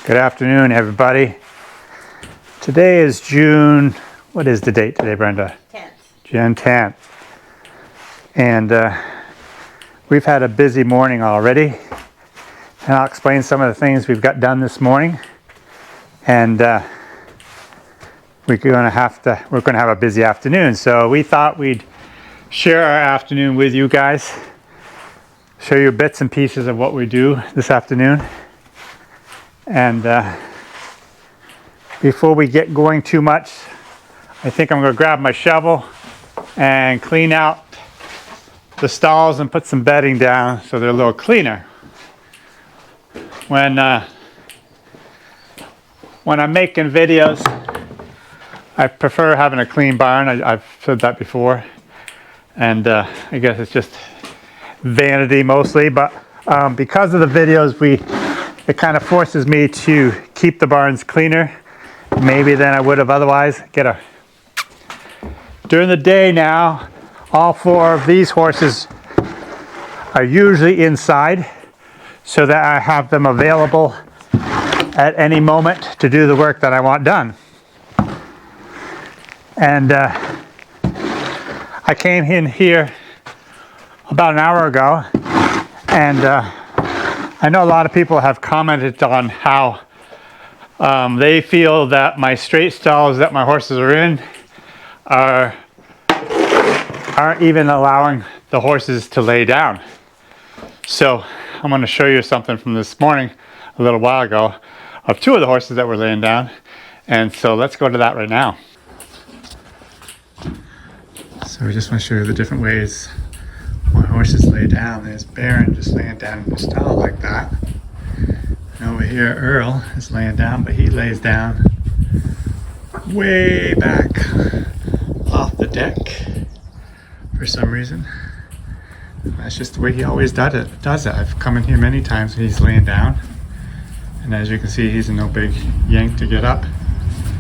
Good afternoon, everybody. Today is June, what is the date today, Brenda? 10th. June 10th. And we've had a busy morning already. And I'll explain some of the things we've got done this morning. And we're going to have a busy afternoon. So we thought we'd share our afternoon with you guys. Show you bits and pieces of what we do this afternoon. And before we get going too much, I think I'm going to grab my shovel and clean out the stalls and put some bedding down so they're a little cleaner. When I'm making videos, I prefer having a clean barn. I've said that before, and I guess it's just vanity mostly, but because of the videos, it kind of forces me to keep the barns cleaner maybe than I would have otherwise. During the day now, all four of these horses are usually inside so that I have them available at any moment to do the work that I want done. And I came in here about an hour ago, and I know a lot of people have commented on how they feel that my straight stalls that my horses are in aren't even allowing the horses to lay down. So I'm going to show you something from this morning, a little while ago, of two of the horses that were laying down. And so let's go to that right now. So I just want to show you the different ways my horses lay down. There's Baron just laying down in the stall like that. And over here Earl is laying down, but he lays down way back off the deck for some reason. That's just the way he always does it. I've come in here many times and he's laying down. And as you can see, he's in no big yank to get up.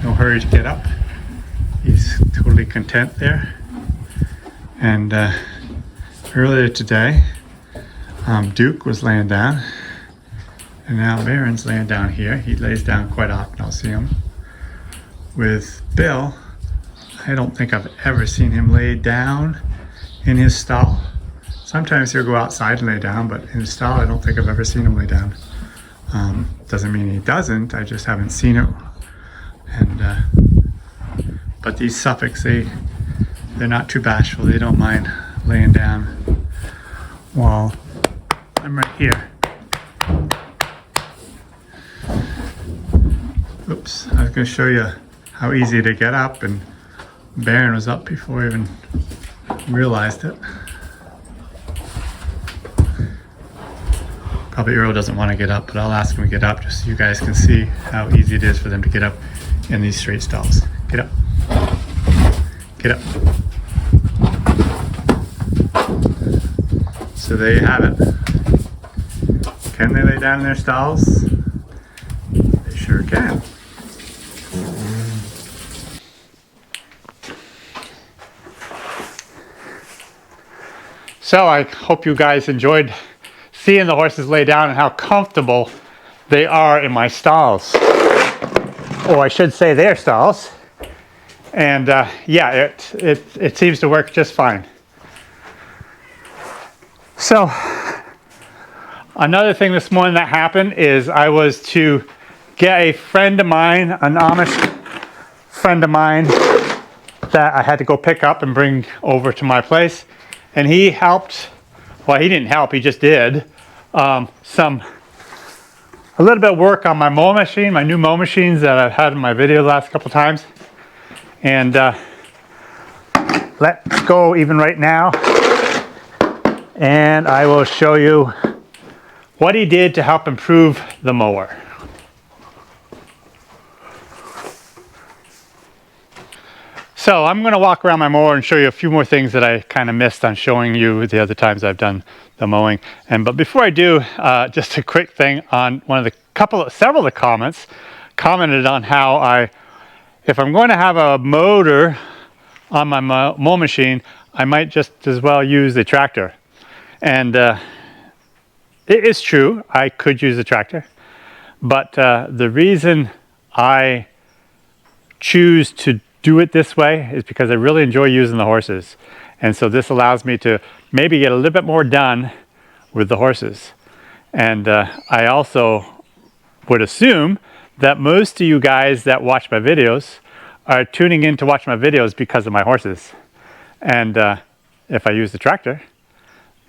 No hurry to get up. He's totally content there. And earlier today, Duke was laying down, and now Baron's laying down here. He lays down quite often, I'll see him. With Bill, I don't think I've ever seen him lay down in his stall. Sometimes he'll go outside and lay down, but in his stall, I don't think I've ever seen him lay down. Doesn't mean he doesn't, I just haven't seen it. And but these Suffolks, they're not too bashful. They don't mind laying down while I'm right here. Oops, I was going to show you how easy to get up, and Baron was up before I even realized it. Probably Earl doesn't want to get up, but I'll ask him to get up just so you guys can see how easy it is for them to get up in these straight stalls. Get up. Get up. So there you have it. Can they lay down in their stalls? They sure can. So I hope you guys enjoyed seeing the horses lay down and how comfortable they are in my stalls. Or I should say their stalls. And yeah, it seems to work just fine. So another thing this morning that happened is I was to get a friend of mine, an Amish friend of mine, that I had to go pick up and bring over to my place. And he helped, well, he didn't help, he just did a little bit of work on my mow machine, my new mow machines that I've had in my video the last couple times. And let's go even right now, and I will show you what he did to help improve the mower. So I'm going to walk around my mower and show you a few more things that I kind of missed on showing you the other times I've done the mowing. But before I do, just a quick thing on several of the comments commented on how if I'm going to have a motor on my mow machine, I might just as well use the tractor. And it is true, I could use the tractor. But the reason I choose to do it this way is because I really enjoy using the horses. And so this allows me to maybe get a little bit more done with the horses. And I also would assume that most of you guys that watch my videos are tuning in to watch my videos because of my horses. And if I use the tractor,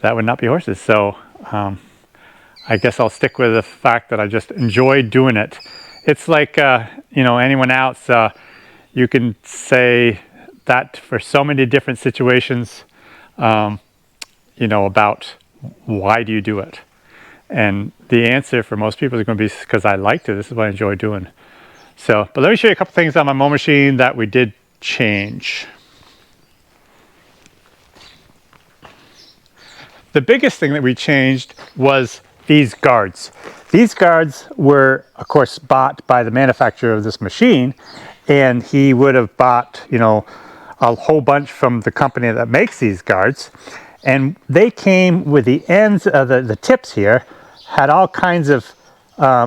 that would not be horses. So I guess I'll stick with the fact that I just enjoy doing it. It's like, you know, anyone else, you can say that for so many different situations, you know, about why do you do it? And the answer for most people is going to be because I like to. This is what I enjoy doing. So, but let me show you a couple things on my mow machine that we did change. The biggest thing that we changed was these guards. These guards were, of course, bought by the manufacturer of this machine, and he would have bought, you know, a whole bunch from the company that makes these guards. And they came with the ends of the tips here, had all kinds of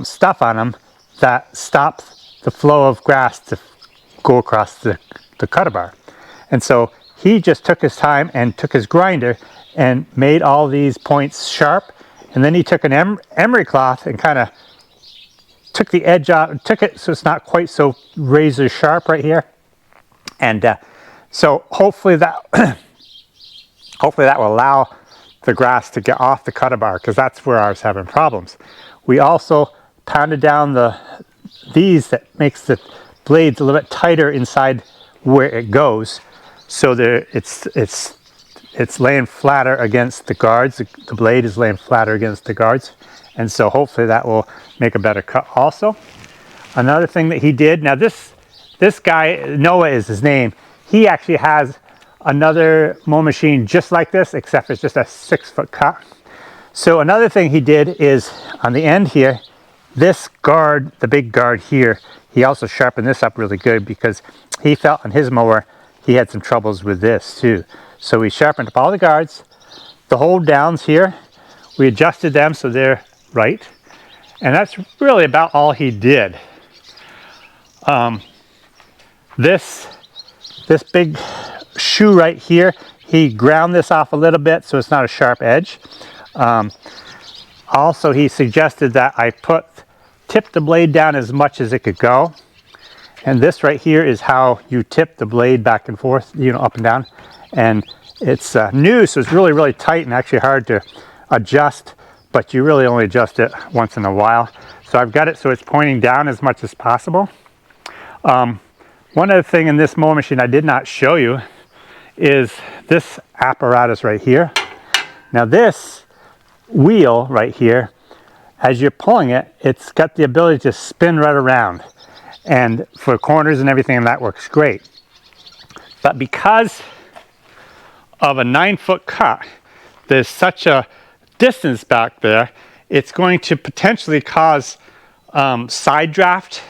stuff on them that stopped the flow of grass to go across the cutter bar. And so he just took his time and took his grinder and made all these points sharp. And then he took an emery cloth and kind of took the edge out, took it so it's not quite so razor sharp right here. And so hopefully that hopefully that will allow the grass to get off the cutter bar, because that's where I was having problems. We also pounded down these that makes the blades a little bit tighter inside where it goes, so it's laying flatter against the guards. The blade is laying flatter against the guards, and so hopefully that will make a better cut also. Another thing that he did, now this guy, Noah is his name, he actually has another mow machine just like this, except it's just a 6-foot cut. So another thing he did is on the end here, this guard, the big guard here, he also sharpened this up really good because he felt on his mower he had some troubles with this too. So we sharpened up all the guards, the hold downs here, we adjusted them so they're right, and that's really about all he did. This big shoe right here, he ground this off a little bit so it's not a sharp edge. Also, he suggested that I tip the blade down as much as it could go. And this right here is how you tip the blade back and forth, you know, up and down. And it's new, so it's really, really tight and actually hard to adjust, but you really only adjust it once in a while. So I've got it so it's pointing down as much as possible. One other thing in this mowing machine I did not show you is this apparatus right here. Now this wheel right here, as you're pulling it, it's got the ability to spin right around. And for corners and everything, that works great. But because of a 9-foot cut, there's such a distance back there, it's going to potentially cause side draft,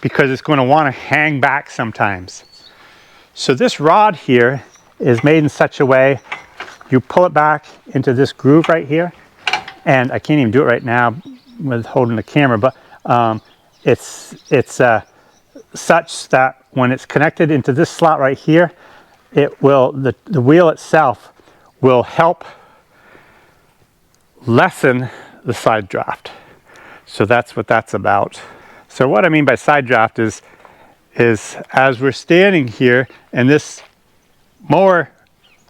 because it's going to want to hang back sometimes. So this rod here is made in such a way, you pull it back into this groove right here, and I can't even do it right now with holding the camera, but it's such that when it's connected into this slot right here, it will, the wheel itself will help lessen the side draft. So that's what that's about. So what I mean by side draft is as we're standing here and this mower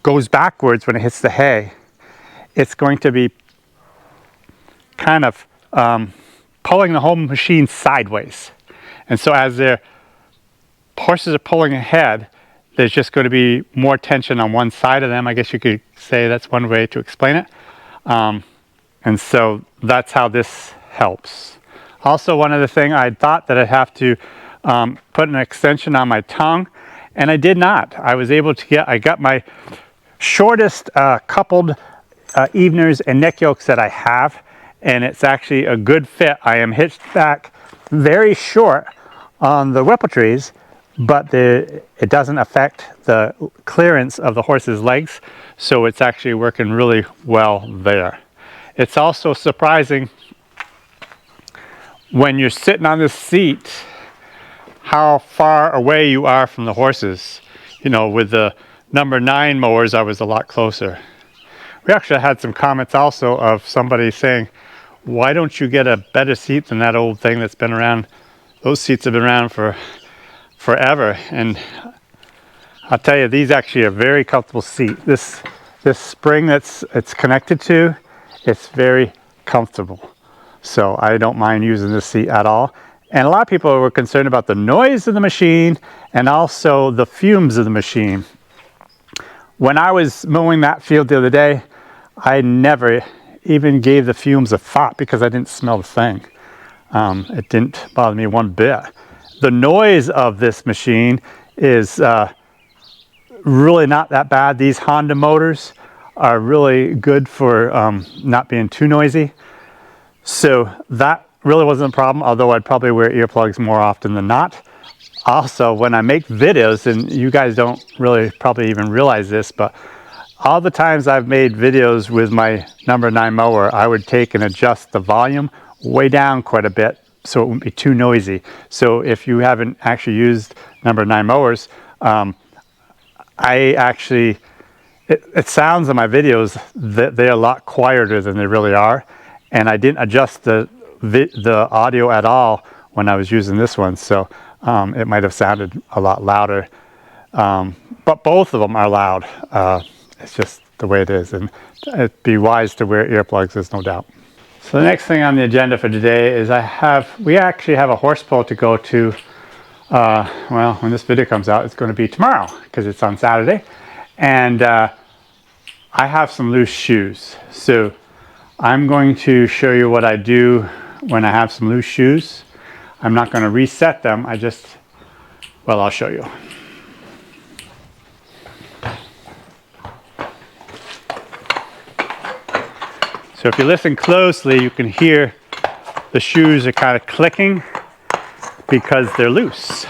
goes backwards when it hits the hay, it's going to be kind of pulling the whole machine sideways. And so as the horses are pulling ahead, there's just going to be more tension on one side of them. I guess you could say that's one way to explain it. And so that's how this helps. Also, one other thing, I thought that I'd have to put an extension on my tongue, and I did not. I was able to I got my shortest coupled eveners and neck yokes that I have, and it's actually a good fit. I am hitched back very short on the whipple trees, but it doesn't affect the clearance of the horse's legs, so it's actually working really well there. It's also surprising when you're sitting on this seat, how far away you are from the horses. You know, with the number 9 mowers, I was a lot closer. We actually had some comments also of somebody saying, why don't you get a better seat than that old thing that's been around? Those seats have been around for forever. And I'll tell you, these actually are a very comfortable seat. This spring it's connected to, it's very comfortable. So I don't mind using this seat at all. And a lot of people were concerned about the noise of the machine and also the fumes of the machine. When I was mowing that field the other day, I never even gave the fumes a thought because I didn't smell the thing. It didn't bother me one bit. The noise of this machine is really not that bad. These Honda motors are really good for not being too noisy. So that really wasn't a problem, although I'd probably wear earplugs more often than not. Also, when I make videos, and you guys don't really probably even realize this, but all the times I've made videos with my number 9 mower, I would take and adjust the volume way down quite a bit so it wouldn't be too noisy. So if you haven't actually used number 9 mowers, I actually, it sounds in my videos that they're a lot quieter than they really are. And I didn't adjust the audio at all when I was using this one. So it might have sounded a lot louder. But both of them are loud. It's just the way it is. And it'd be wise to wear earplugs, there's no doubt. So the next thing on the agenda for today is we actually have a horse pull to go to. Well, when this video comes out, it's going to be tomorrow because it's on Saturday. And I have some loose shoes. So I'm going to show you what I do when I have some loose shoes. I'm not going to reset them. I'll show you. So if you listen closely, you can hear the shoes are kind of clicking because they're loose.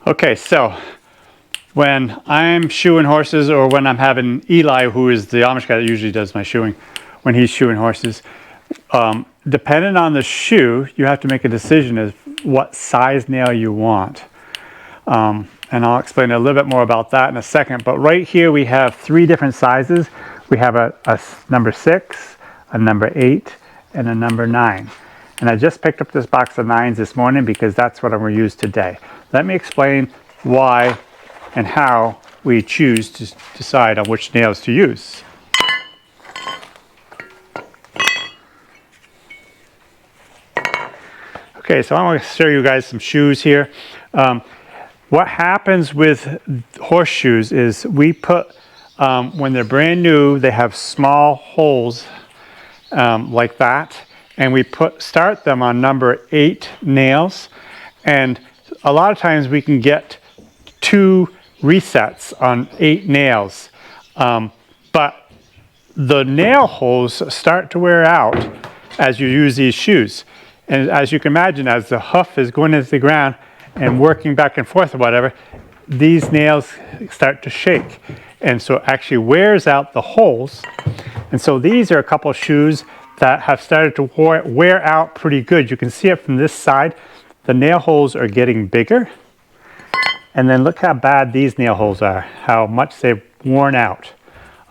Okay, so when I'm shoeing horses, or when I'm having Eli, who is the Amish guy that usually does my shoeing, when he's shoeing horses, depending on the shoe, you have to make a decision as what size nail you want. And I'll explain a little bit more about that in a second. But right here we have 3 different sizes. We have a number 6, a number 8, and a number 9. And I just picked up this box of 9s this morning because that's what I'm going to use today. Let me explain why and how we choose to decide on which nails to use. Okay, so I'm going to show you guys some shoes here. What happens with horseshoes is we put, when they're brand new, they have small holes like that. And we start them on number 8 nails. And a lot of times we can get 2 resets on 8 nails. But the nail holes start to wear out as you use these shoes. And as you can imagine, as the hoof is going into the ground and working back and forth or whatever, these nails start to shake. And so it actually wears out the holes. And so these are a couple of shoes that have started to wear out pretty good. You can see it from this side. The nail holes are getting bigger. And then look how bad these nail holes are, how much they've worn out.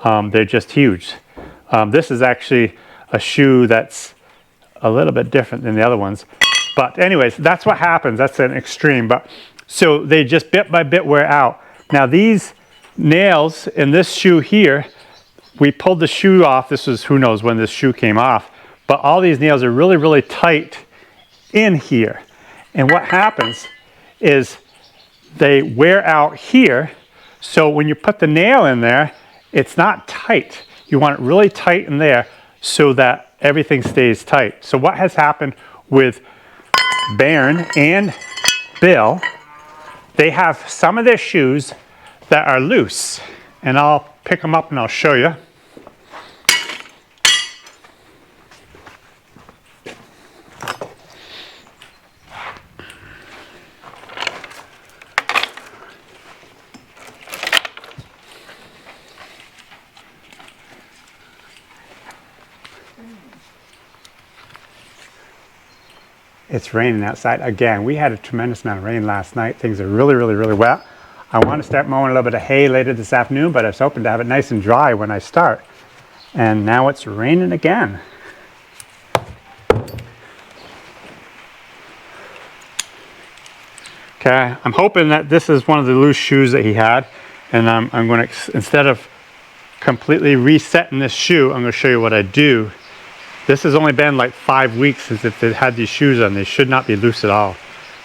They're just huge. This is actually a shoe that's a little bit different than the other ones. But anyways, that's what happens. That's an extreme. But so they just bit by bit wear out. Now these nails in this shoe here, we pulled the shoe off. This was, who knows when this shoe came off. But all these nails are really, really tight in here. And what happens is they wear out here. So when you put the nail in there, it's not tight. You want it really tight in there so that everything stays tight. So what has happened with Baron and Bill, they have some of their shoes that are loose, and I'll pick them up and I'll show you. It's raining outside again. We had a tremendous amount of rain last night. Things are really, really, really wet. I want to start mowing a little bit of hay later this afternoon, but I was hoping to have it nice and dry when I start. And now it's raining again. Okay, I'm hoping that this is one of the loose shoes that he had, and I'm going to, instead of completely resetting this shoe, I'm going to show you what I do. This has only been like 5 weeks since they've had these shoes on. They should not be loose at all.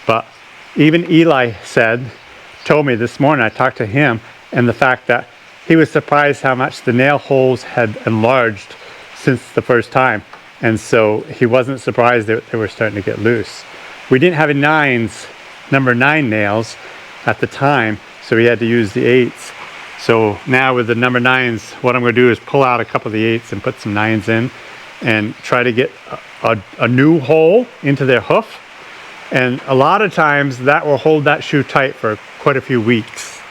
But even Eli told me this morning, I talked to him, and the fact that he was surprised how much the nail holes had enlarged since the first time. And so he wasn't surprised that they were starting to get loose. We didn't have any number 9 nails at the time, so we had to use the 8s. So now with the number 9s, what I'm going to do is pull out a couple of the 8s and put some 9s in, and try to get a new hole into their hoof. And a lot of times that will hold that shoe tight for quite a few weeks.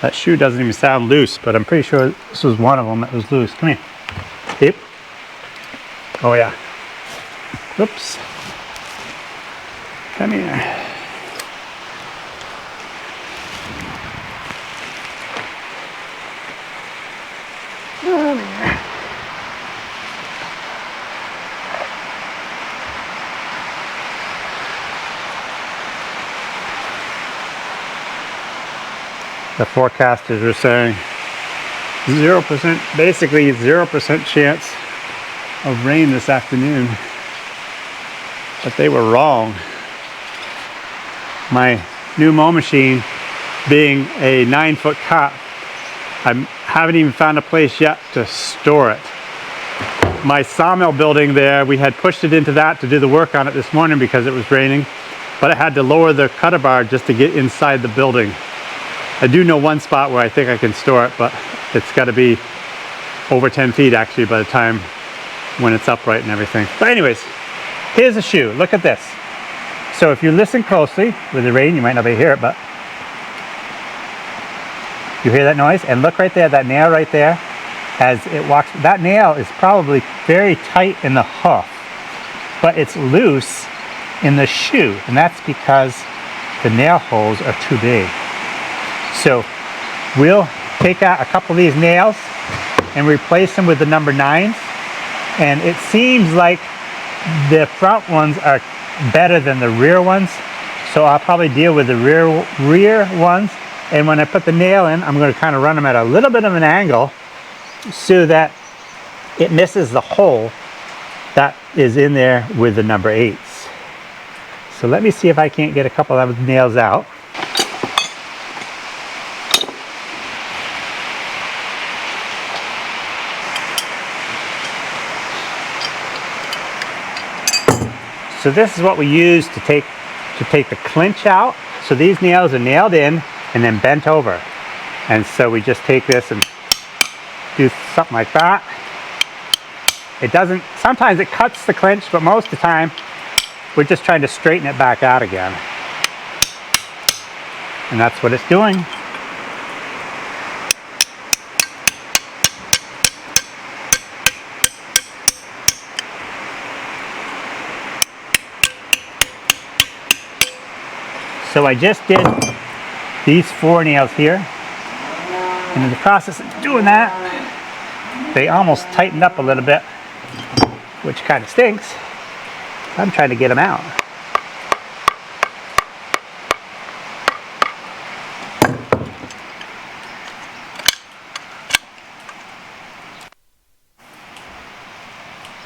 That shoe doesn't even sound loose, but I'm pretty sure this was one of them that was loose. Come here. Yep. Oh yeah. Whoops. Come here. The forecasters are saying 0%, basically 0% chance of rain this afternoon. But they were wrong. My new mow machine being a 9-foot cut, I haven't even found a place yet to store it. My sawmill building there, we had pushed it into that to do the work on it this morning because it was raining, but I had to lower the cutter bar just to get inside the building. I do know one spot where I think I can store it, but it's got to be over 10 feet actually by the time when it's upright and everything. But anyways, here's a shoe. Look at this. So if you listen closely with the rain, you might not be able to hear it, but you hear that noise? And look right there, that nail right there, as it walks. That nail is probably very tight in the hoof, but it's loose in the shoe, and that's because the nail holes are too big. So we'll take out a couple of these nails and replace them with the number 9s. And it seems like the front ones are better than the rear ones. So I'll probably deal with the rear ones. And when I put the nail in, I'm going to kind of run them at a little bit of an angle so that it misses the hole that is in there with the number 8s. So let me see if I can't get a couple of nails out. So this is what we use to take the clinch out. So these nails are nailed in and then bent over. And so we just take this and do something like that. It doesn't, sometimes it cuts the clinch, but most of the time we're just trying to straighten it back out again. And that's what it's doing. So I just did these 4 nails here, and in the process of doing that, they almost tightened up a little bit, which kind of stinks. I'm trying to get them out.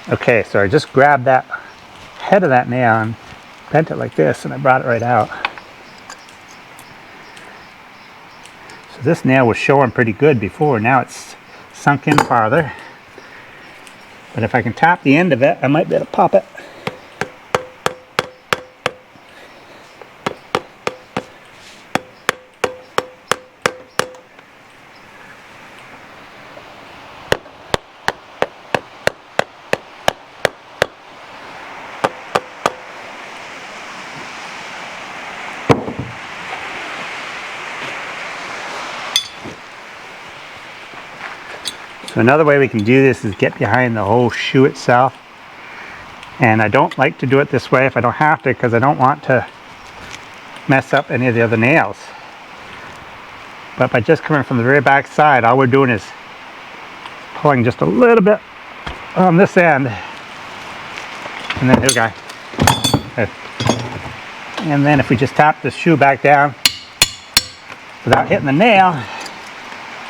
Okay, so I just grabbed that head of that nail and bent it like this, and I brought it right out. So this nail was showing pretty good before. Now it's sunk in farther. But if I can tap the end of it, I might be able to pop it. So another way we can do this is get behind the whole shoe itself. And I don't like to do it this way if I don't have to, because I don't want to mess up any of the other nails. But by just coming from the very back side, all we're doing is pulling just a little bit on this end. And then here we go. And then if we just tap the shoe back down without hitting the nail,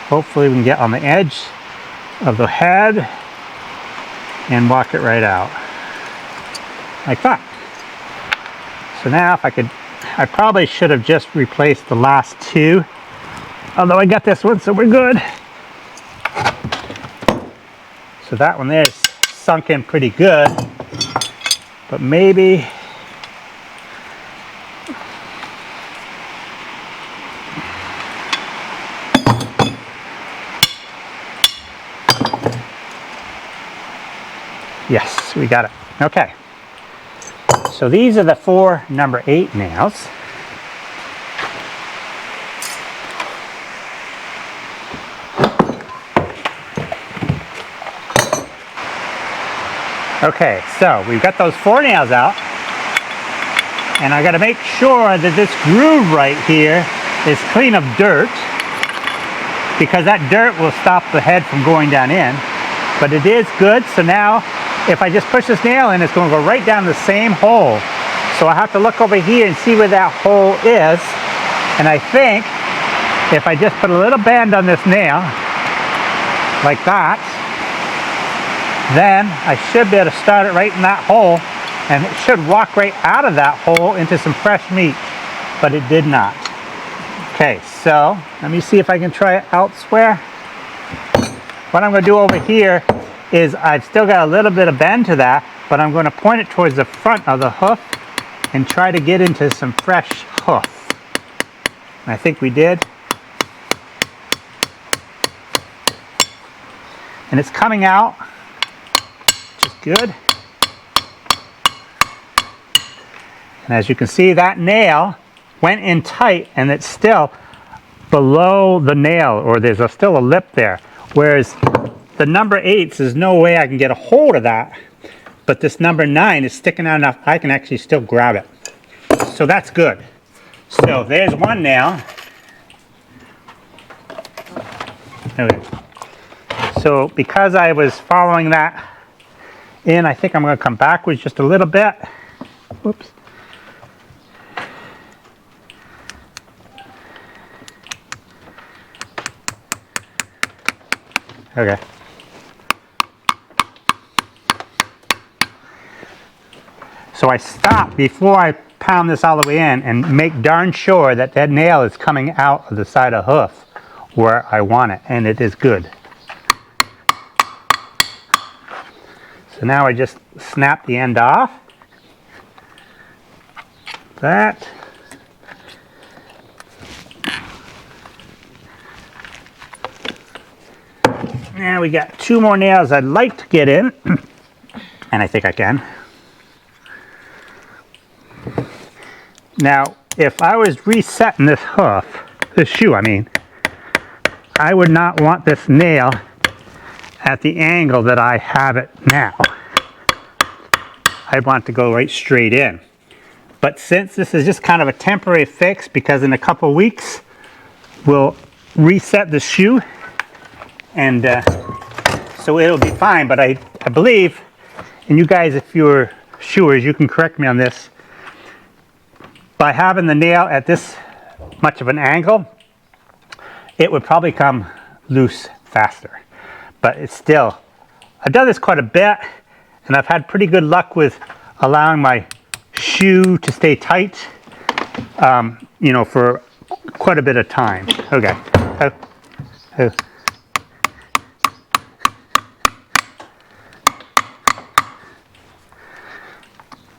hopefully we can get on the edge of the head and walk it right out like that. So now if I could, I probably should have just replaced the last two, although I got this one, so we're good. So that one there is sunk in pretty good, but maybe yes, we got it. Okay. So these are the 4 number 8 nails. Okay, so we've got those 4 nails out. And I got to make sure that this groove right here is clean of dirt, because that dirt will stop the head from going down in. But it is good, so now if I just push this nail in, it's going to go right down the same hole. So I have to look over here and see where that hole is. And I think if I just put a little bend on this nail, like that, then I should be able to start it right in that hole, and it should walk right out of that hole into some fresh meat. But it did not. Okay, so let me see if I can try it elsewhere. What I'm going to do over here is I've still got a little bit of bend to that, but I'm going to point it towards the front of the hoof and try to get into some fresh hoof. And I think we did. And it's coming out, which is good. And as you can see, that nail went in tight, and it's still below the nail, or there's still a lip there. Whereas the number 8s, there's no way I can get a hold of that, but this number 9 is sticking out enough I can actually still grab it. So that's good. So there's one nail. Okay. So because I was following that in, I think I'm going to come backwards just a little bit. Whoops. Okay. So I stop before I pound this all the way in and make darn sure that that nail is coming out of the side of hoof where I want it, and it is good. So now I just snap the end off. That. Now we got 2 more nails I'd like to get in, and I think I can. Now, if I was resetting this hoof, this shoe I mean, I would not want this nail at the angle that I have it now. I'd want it to go right straight in. But since this is just kind of a temporary fix, because in a couple weeks we'll reset the shoe, and so it'll be fine. But I believe, and you guys, if you're shoers, you can correct me on this, by having the nail at this much of an angle, it would probably come loose faster. But it's still, I've done this quite a bit, and I've had pretty good luck with allowing my shoe to stay tight, you know, for quite a bit of time. Okay, Oh. Oh.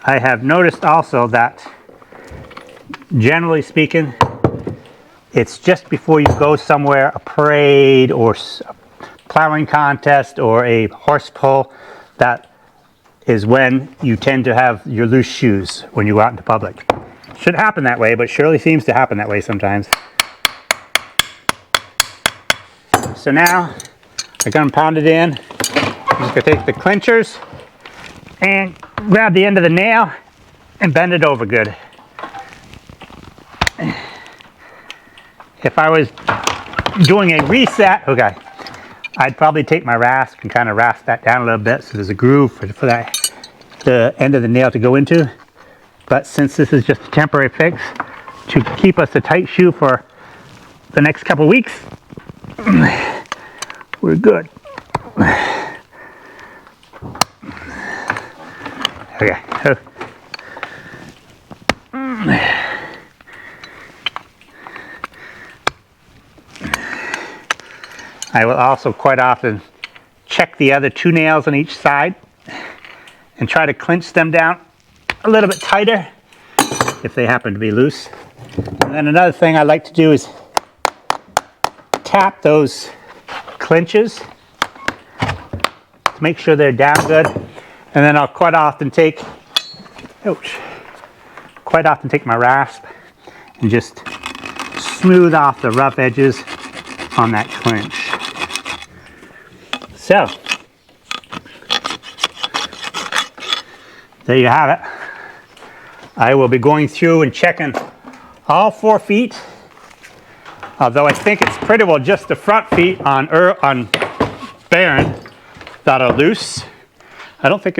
I have noticed also that, generally speaking, it's just before you go somewhere, a parade or a plowing contest or a horse pull, that is when you tend to have your loose shoes when you go out into public. Should happen that way, but surely seems to happen that way sometimes. So now I got them pounded in. I'm just gonna take the clinchers and grab the end of the nail and bend it over good. If I was doing a reset, okay, I'd probably take my rasp and kind of rasp that down a little bit so there's a groove for the end of the nail to go into. But since this is just a temporary fix to keep us a tight shoe for the next couple weeks, we're good. Okay. I will also quite often check the other 2 nails on each side and try to clinch them down a little bit tighter if they happen to be loose. And then another thing I like to do is tap those clinches to make sure they're down good. And then I'll quite often take my rasp and just smooth off the rough edges on that clinch. So, there you have it. I will be going through and checking all 4 feet, although I think it's pretty well just the front feet on Baron that are loose. I don't think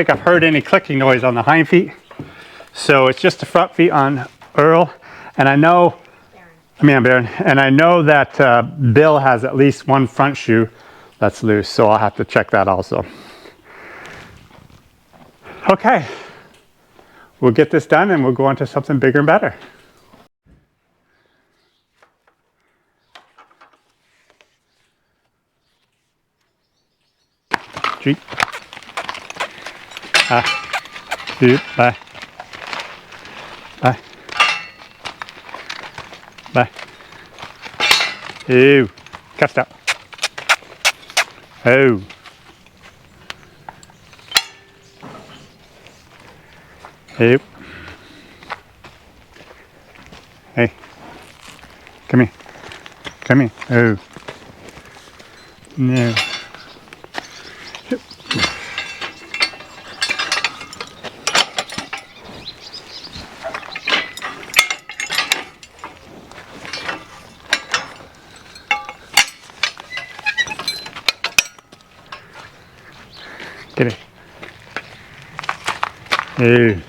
I've heard any clicking noise on the hind feet, so it's just the front feet on Earl. And I know, Baron, and I know that Bill has at least 1 front shoe that's loose, so I'll have to check that also. Okay, we'll get this done and we'll go on to something bigger and better. Street. Dude, bye. Bye. Bye. Ew. Catch that. Oh. Ew. Hey. Come here. Come here. Oh. No. Get it. Ew.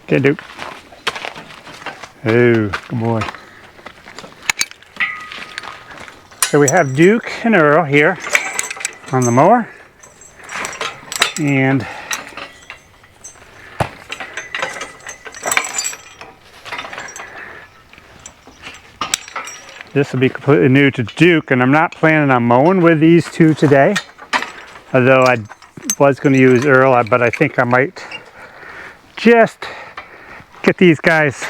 Get Duke. Oh, good boy. So we have Duke and Earl here on the mower, and this will be completely new to Duke, and I'm not planning on mowing with these 2 today, although I was going to use Earl, but I think I might just get these guys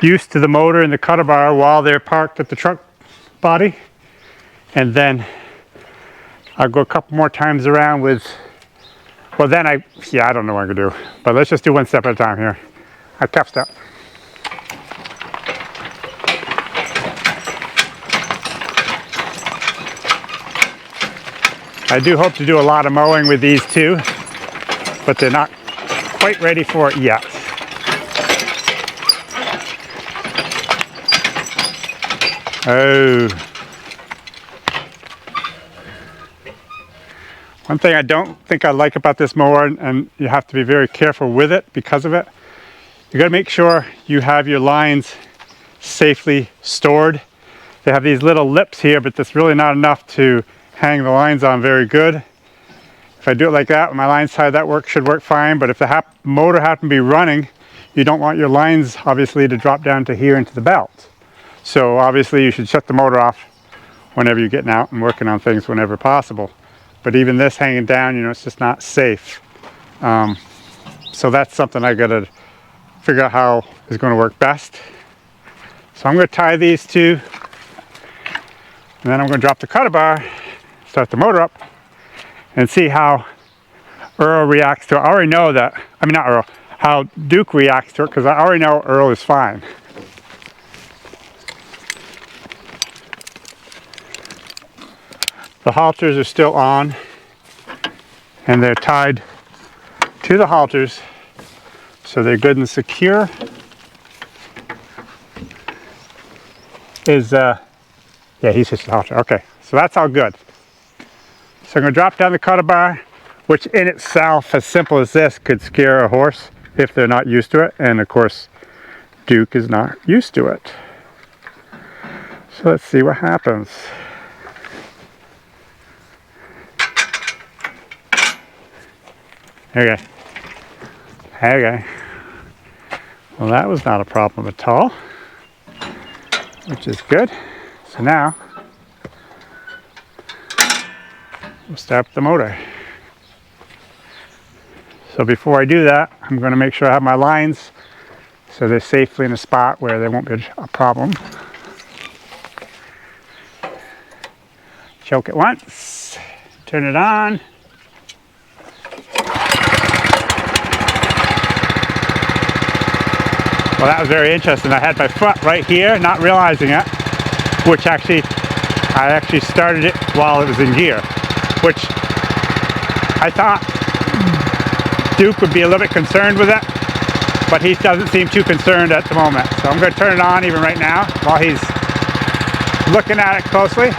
used to the motor and the cutter bar while they're parked at the truck body, and then I'll go a couple more times around with, well then I don't know what I'm gonna do, but let's just do 1 step at a time here. I toughed up. I do hope to do a lot of mowing with these 2, but they're not quite ready for it yet. Oh. One thing I don't think I like about this mower, and you have to be very careful with it because of it, you got to make sure you have your lines safely stored. They have these little lips here, but that's really not enough to hang the lines on very good. If I do it like that, when my line's tied, that should work fine. But if the motor happened to be running, you don't want your lines obviously to drop down to here into the belt. So obviously you should shut the motor off whenever you're getting out and working on things whenever possible. But even this hanging down, you know, it's just not safe. So that's something I gotta figure out how is going to work best. So I'm going to tie these two, and then I'm going to drop the cutter bar, start the motor up, and see how Earl reacts to it. I already know that, I mean not Earl, how Duke reacts to it, because I already know Earl is fine. The halters are still on, and they're tied to the halters, so they're good and secure. Yeah, he's just the halter. Okay, so that's all good. So I'm going to drop down the cutter bar, which in itself, as simple as this, could scare a horse if they're not used to it. And of course, Duke is not used to it. So let's see what happens. Okay. Okay. Well, that was not a problem at all, which is good. So now, we'll start the motor. So before I do that, I'm going to make sure I have my lines so they're safely in a spot where there won't be a problem. Choke it once, turn it on. Well, that was very interesting. I had my foot right here, not realizing it, which I actually started it while it was in gear, which I thought Duke would be a little bit concerned with it, but he doesn't seem too concerned at the moment. So I'm going to turn it on even right now while he's looking at it closely.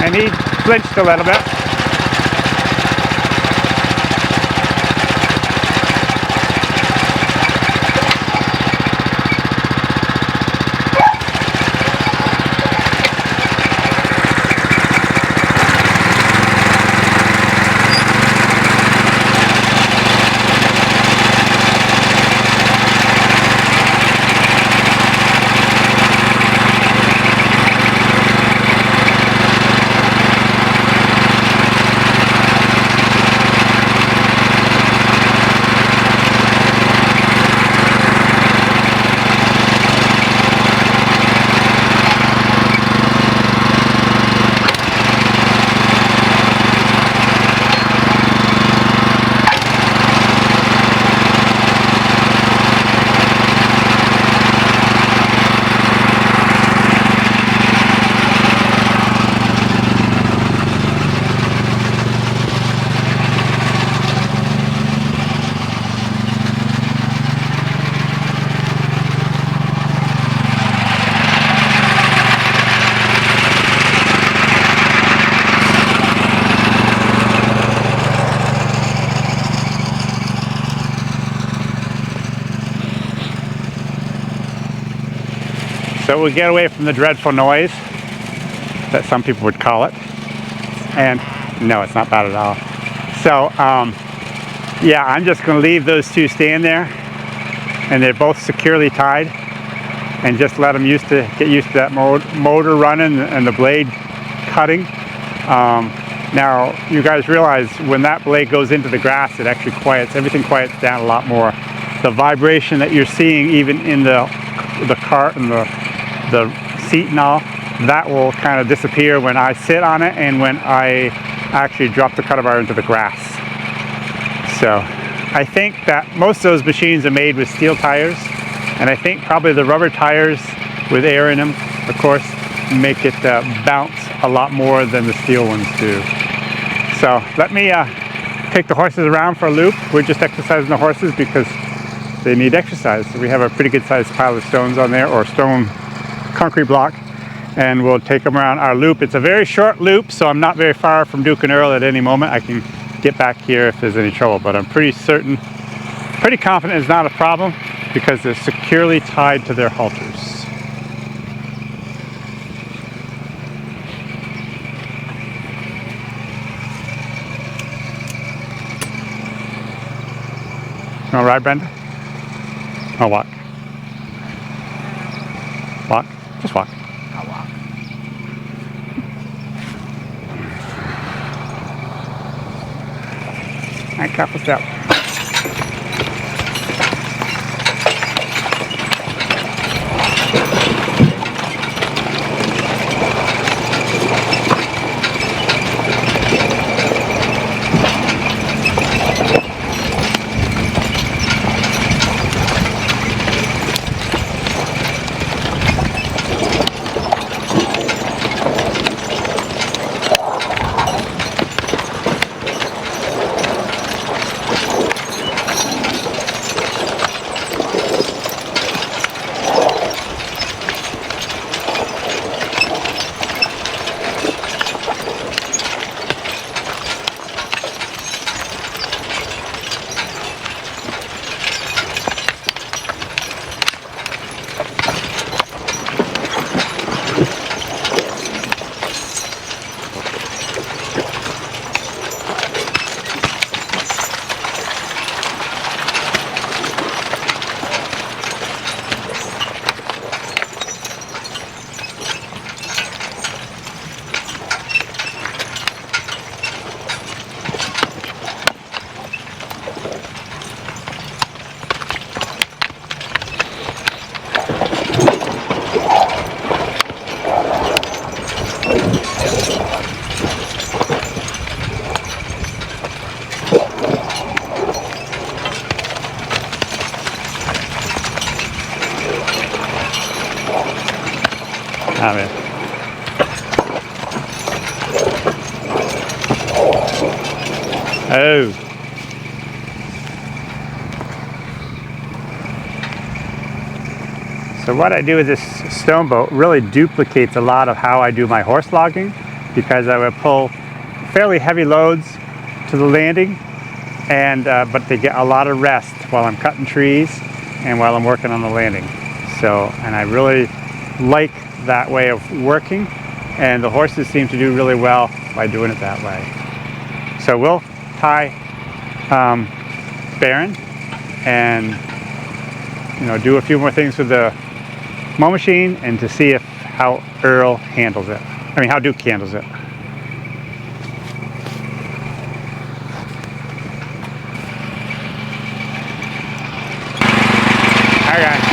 And he flinched a little bit. So we get away from the dreadful noise that some people would call it. And no, it's not bad at all. So yeah, I'm just going to leave those two stand there, and they're both securely tied, and just let them get used to that motor running and the blade cutting. Now you guys realize when that blade goes into the grass, it actually everything quiets down a lot more. The vibration that you're seeing even in the cart and the seat and all, that will kind of disappear when I sit on it and when I actually drop the cutter bar into the grass. So I think that most of those machines are made with steel tires, and I think probably the rubber tires with air in them, of course, make it bounce a lot more than the steel ones do. So let me take the horses around for a loop. We're just exercising the horses because they need exercise. So we have a pretty good sized pile of stones on there, or stone concrete block, and we'll take them around our loop. It's a very short loop, so I'm not very far from Duke and Earl at any moment. I can get back here if there's any trouble, but I'm pretty confident it's not a problem because they're securely tied to their halters. You want to ride, Brenda? Or walk? Walk? Just walk. I'll walk. All right, careful step. A ver. Oh. So what I do with this stone boat really duplicates a lot of how I do my horse logging, because I would pull fairly heavy loads to the landing, and but they get a lot of rest while I'm cutting trees and while I'm working on the landing. So, and I really like that way of working, and the horses seem to do really well by doing it that way. So we'll tie Baron and do a few more things with the mow machine, and to see how Earl handles it. I mean, how Duke handles it. All right.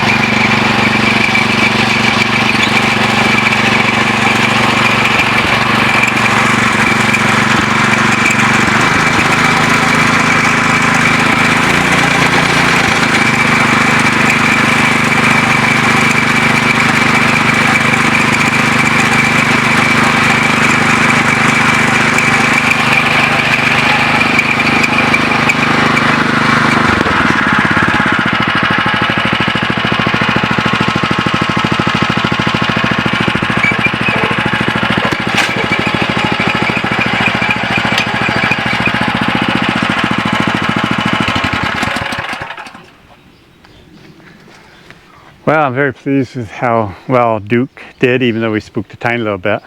Well, I'm very pleased with how well Duke did, even though we spooked a tiny little bit.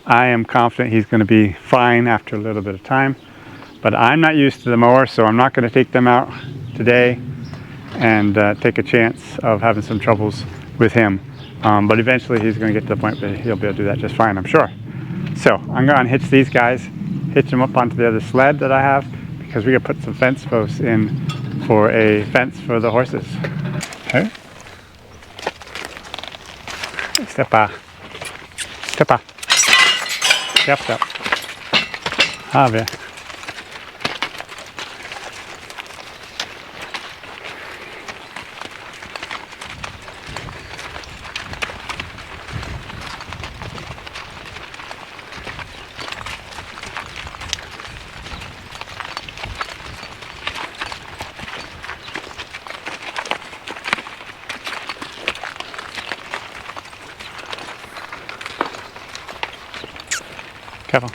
I am confident he's going to be fine after a little bit of time, but I'm not used to the mower, so I'm not going to take them out today and take a chance of having some troubles with him. But eventually he's going to get to the point where he'll be able to do that just fine, I'm sure. So I'm going to hitch these guys, hitch them up onto the other sled that I have, because we're going to put some fence posts in for a fence for the horses. Okay. Step up. Step up. Step, step. A ver. Careful.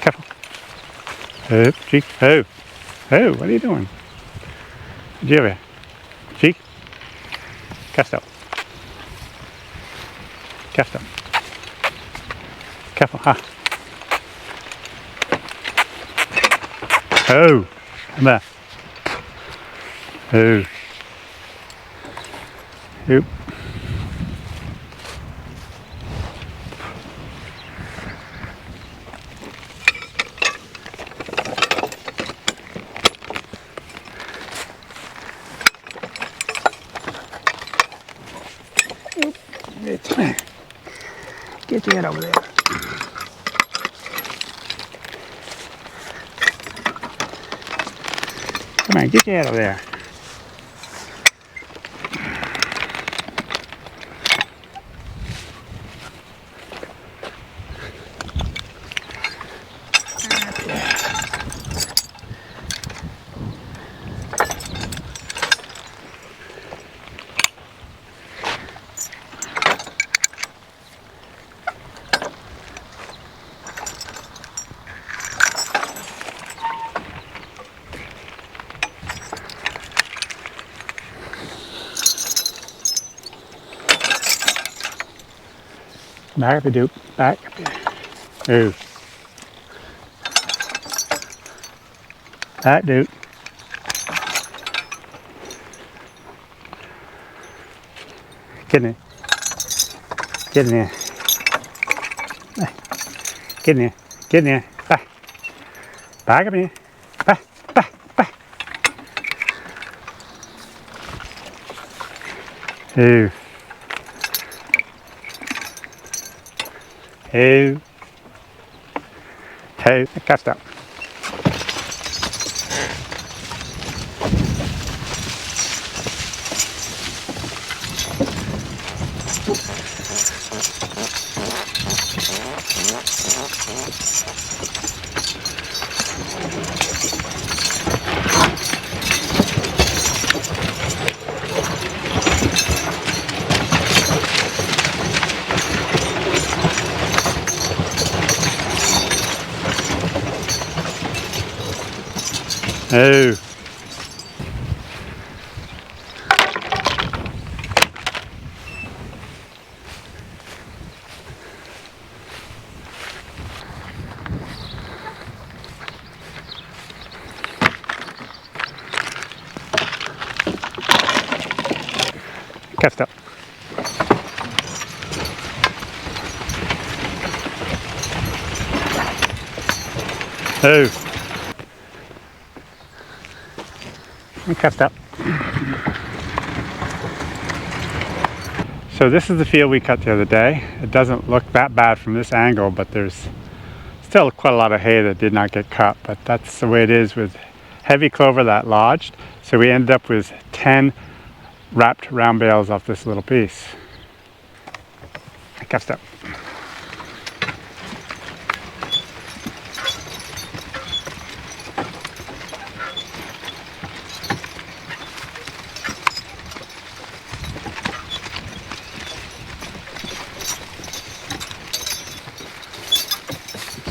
Careful. Oh, cheek. Oh. Oh, what are you doing? Over. Cheek. Cast out. Cast out. Careful, ha. Oh, come there. Oh. Oop. Get your head over there. Come on, get your head over there. Back up, you dude. Back up here. Ooh. Back, dude. Get in there. Get in there. Get in there. Get in there. Back. Back up here. Back. Back. Back. Ooh. Ooh. Hey, cast out. Oh. Cast up. Oh. And cast up. So this is the field we cut the other day. It doesn't look that bad from this angle, but there's still quite a lot of hay that did not get cut, but that's the way it is with heavy clover that lodged. So we ended up with 10 wrapped round bales off this little piece. I cast up.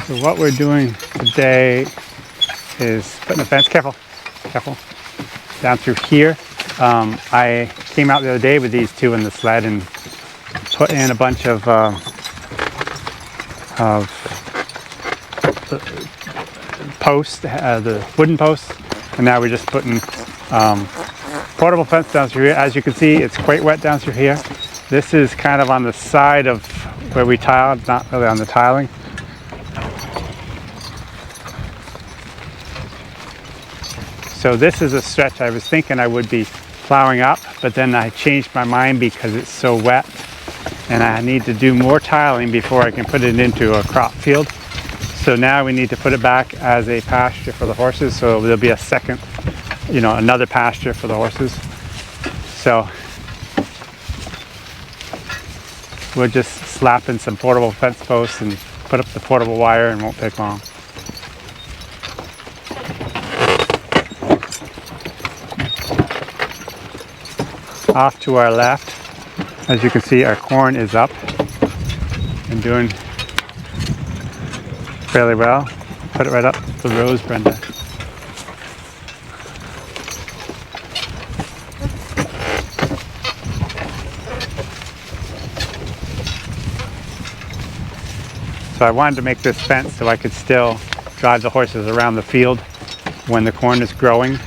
So what we're doing today is putting a fence, careful, down through here. I came out the other day with these two in the sled and put in a bunch of posts, the wooden posts, and now we're just putting portable fence down through here. As you can see, it's quite wet down through here. This is kind of on the side of where we tiled, not really on the tiling. So this is a stretch I was thinking I would be plowing up, but then I changed my mind because it's so wet and I need to do more tiling before I can put it into a crop field. So now we need to put it back as a pasture for the horses. So there'll be a second, another pasture for the horses. So we're just slapping some portable fence posts and put up the portable wire and won't take long. Off to our left, as you can see, our corn is up and doing fairly well. Put it right up the rows, Brenda. So I wanted to make this fence so I could still drive the horses around the field when the corn is growing.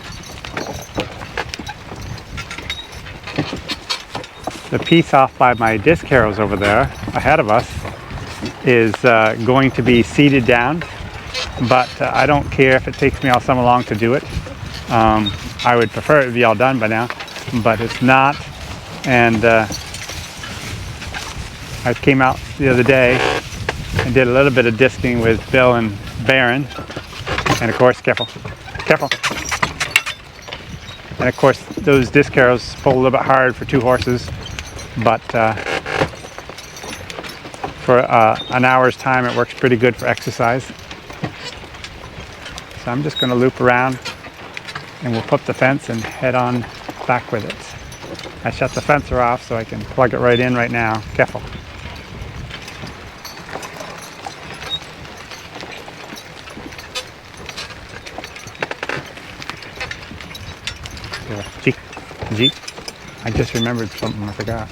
The piece off by my disc harrows over there, ahead of us, is going to be seeded down, but I don't care if it takes me all summer long to do it. I would prefer it to be all done by now, but it's not. And I came out the other day and did a little bit of disking with Bill and Baron, and of course, careful. And of course, those disc harrows pull a little bit hard for 2 horses, but for an hour's time, it works pretty good for exercise. So I'm just going to loop around, and we'll put the fence and head on back with it. I shut the fencer off so I can plug it right in right now. Careful. Gee, I just remembered something I forgot.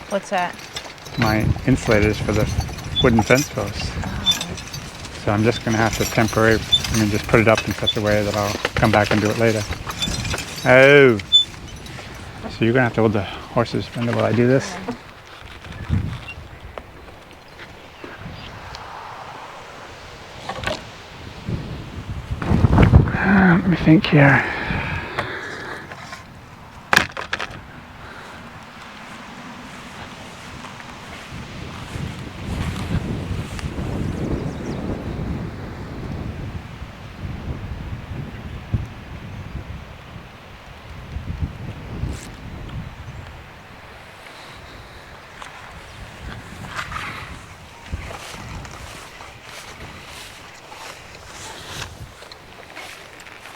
What's that? My insulators for the wooden fence posts. Oh. So I'm just going to have to just put it up in such a way that I'll come back and do it later. Oh! So you're going to have to hold the horses, Brenda, while I do this? Let me think here.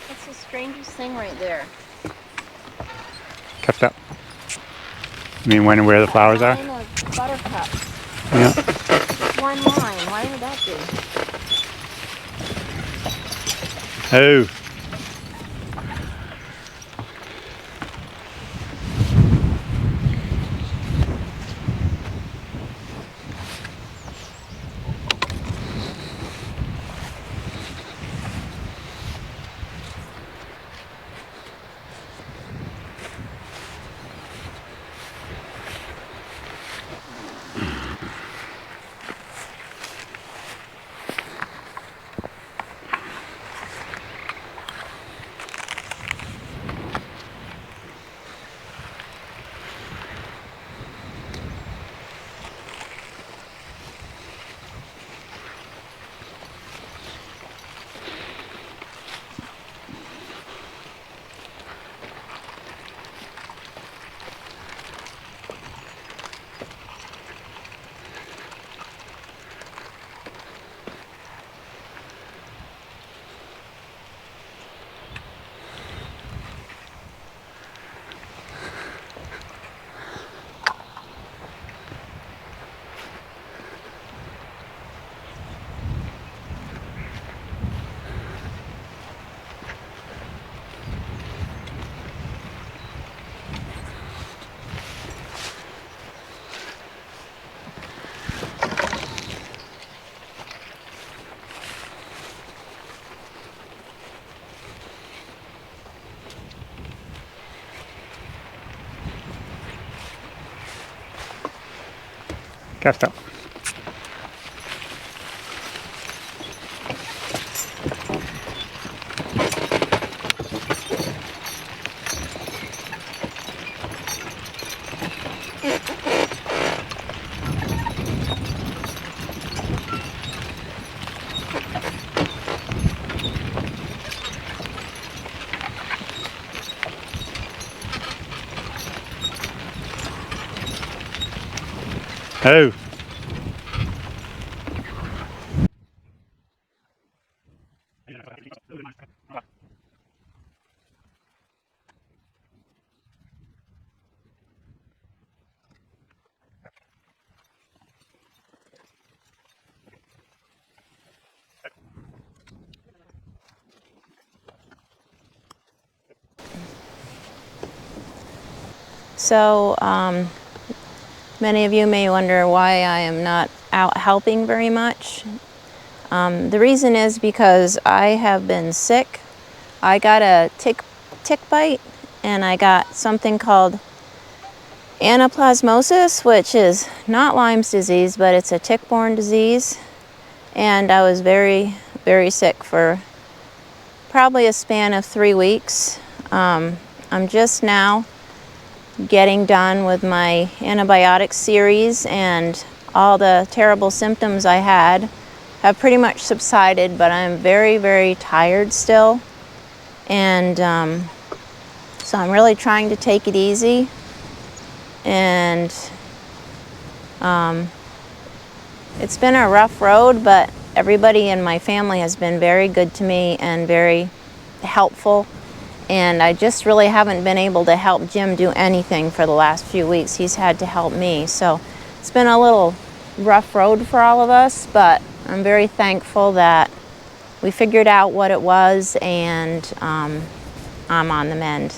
That's the strangest thing right there. Kept up. You mean when and where the flowers are? Line of buttercups. Yeah. Just one line. Why would that be? Oh. Cast up. Oh. So, many of you may wonder why I am not out helping very much. The reason is because I have been sick. I got a tick bite, and I got something called anaplasmosis, which is not Lyme's disease, but it's a tick-borne disease. And I was very, very sick for probably a span of 3 weeks. I'm just now getting done with my antibiotic series, and all the terrible symptoms I had have pretty much subsided, but I'm very, very tired still. And so I'm really trying to take it easy. And it's been a rough road, but everybody in my family has been very good to me and very helpful. And I just really haven't been able to help Jim do anything for the last few weeks. He's had to help me. So it's been a little rough road for all of us, but I'm very thankful that we figured out what it was, and I'm on the mend.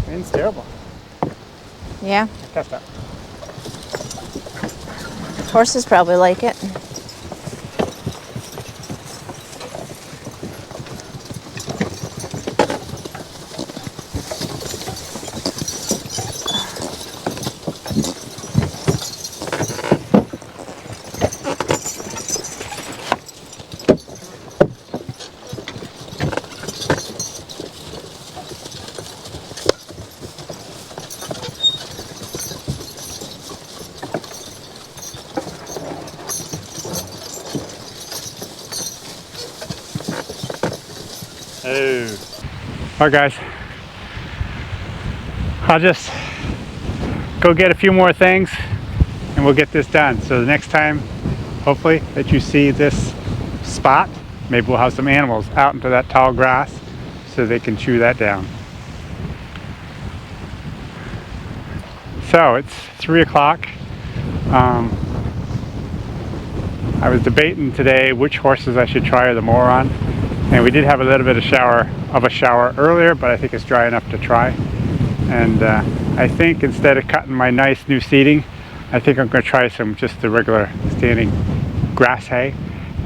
It's terrible. Yeah, Test that. horses probably like it. Oh. All right, guys. I'll just go get a few more things and we'll get this done. So the next time, hopefully, that you see this spot, maybe we'll have some animals out into that tall grass so they can chew that down. So it's 3 o'clock. I was debating today which horses I should try the Mower on. And we did have a little bit of a shower earlier, but I think it's dry enough to try. And I think instead of cutting my nice new seating, I think I'm going to try just the regular standing grass hay.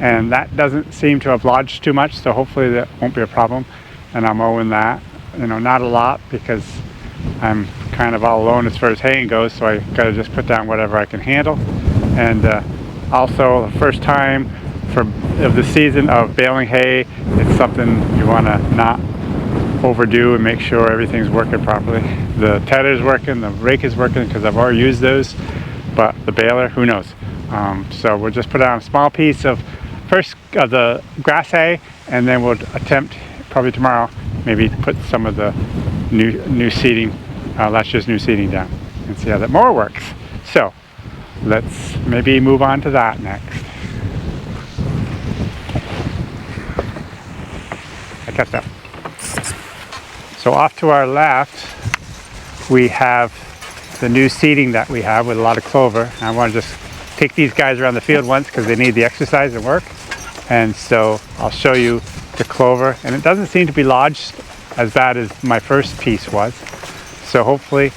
And that doesn't seem to have lodged too much, so hopefully that won't be a problem. And I'm mowing that, not a lot, because I'm kind of all alone as far as haying goes, so I got to just put down whatever I can handle. And also, the first time of the season of baling hay, it's something you want to not overdo and make sure everything's working properly. The tedder's working, the rake is working, because I've already used those, but the baler, who knows. So we'll just put on a small piece of the grass hay, and then we'll attempt probably tomorrow maybe to put some of the new seeding, last year's new seeding down, and see how that mower works. So let's maybe move on to that next. I catch that. So off to our left, we have the new seeding that we have with a lot of clover. I want to just take these guys around the field once because they need the exercise and work. And so I'll show you the clover. And it doesn't seem to be lodged as bad as my first piece was. So hopefully,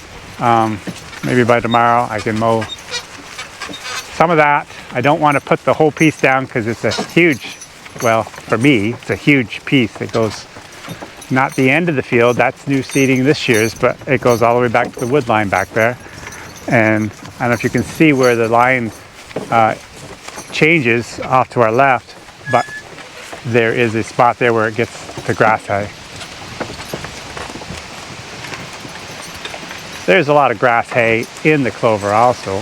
maybe by tomorrow I can mow some of that. I don't want to put the whole piece down because it's a huge, well, for me, it's a huge piece that goes not the end of the field. That's new seeding this year's, but it goes all the way back to the wood line back there. And I don't know if you can see where the line changes off to our left, but there is a spot there where it gets to grass hay. There's a lot of grass hay in the clover also.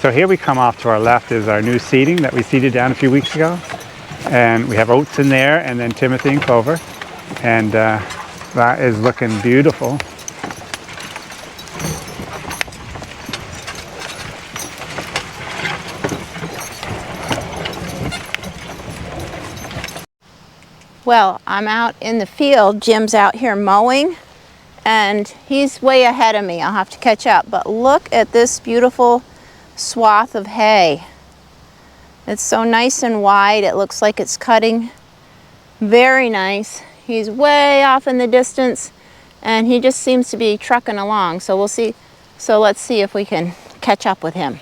So here we come off to our left is our new seeding that we seeded down a few weeks ago. And we have oats in there, and then timothy and clover. And that is looking beautiful. Well, I'm out in the field. Jim's out here mowing, and he's way ahead of me. I'll have to catch up. But look at this beautiful swath of hay. It's so nice and wide. It looks like it's cutting. Very nice. He's way off in the distance, and he just seems to be trucking along. So we'll see. So let's see if we can catch up with him.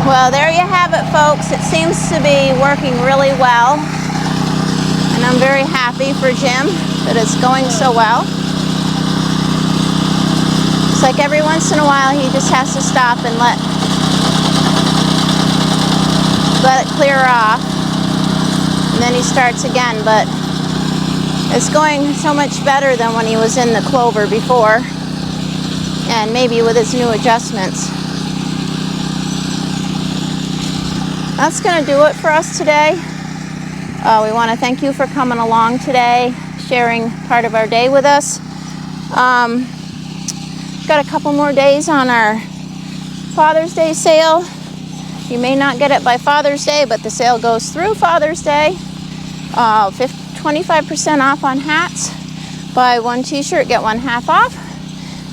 Well, there you have it, folks. It seems to be working really well, and I'm very happy for Jim that it's going so well. It's like every once in a while he just has to stop and let it clear off. and then he starts again, but it's going so much better than when he was in the clover before, and maybe with his new adjustments. That's going to do it for us today. We want to thank you for coming along today, sharing part of our day with us. Got a couple more days on our Father's Day sale. You may not get it by Father's Day, but the sale goes through Father's Day. 25% off on hats. Buy one t-shirt, get one half off.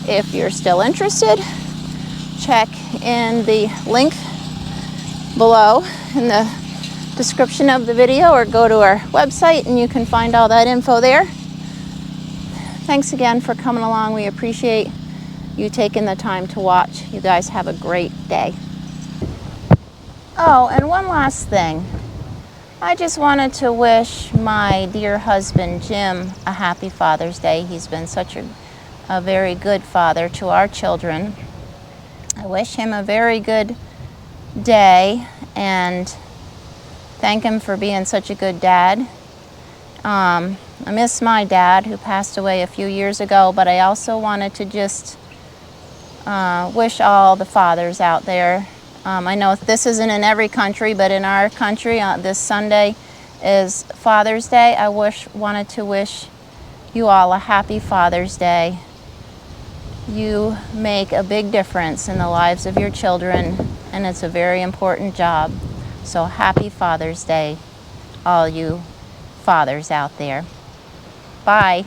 If you're still interested, check in the link below in the description of the video, or go to our website and you can find all that info there. Thanks again for coming along. We appreciate you taking the time to watch. You guys have a great day. Oh, and one last thing. I just wanted to wish my dear husband, Jim, a happy Father's Day. He's been such a very good father to our children. I wish him a very good day and thank him for being such a good dad. I miss my dad, who passed away a few years ago, but I also wanted to just wish all the fathers out there. I know this isn't in every country, but in our country, this Sunday is Father's Day. I wanted to wish you all a happy Father's Day. You make a big difference in the lives of your children, and it's a very important job. So happy Father's Day, all you fathers out there. Bye.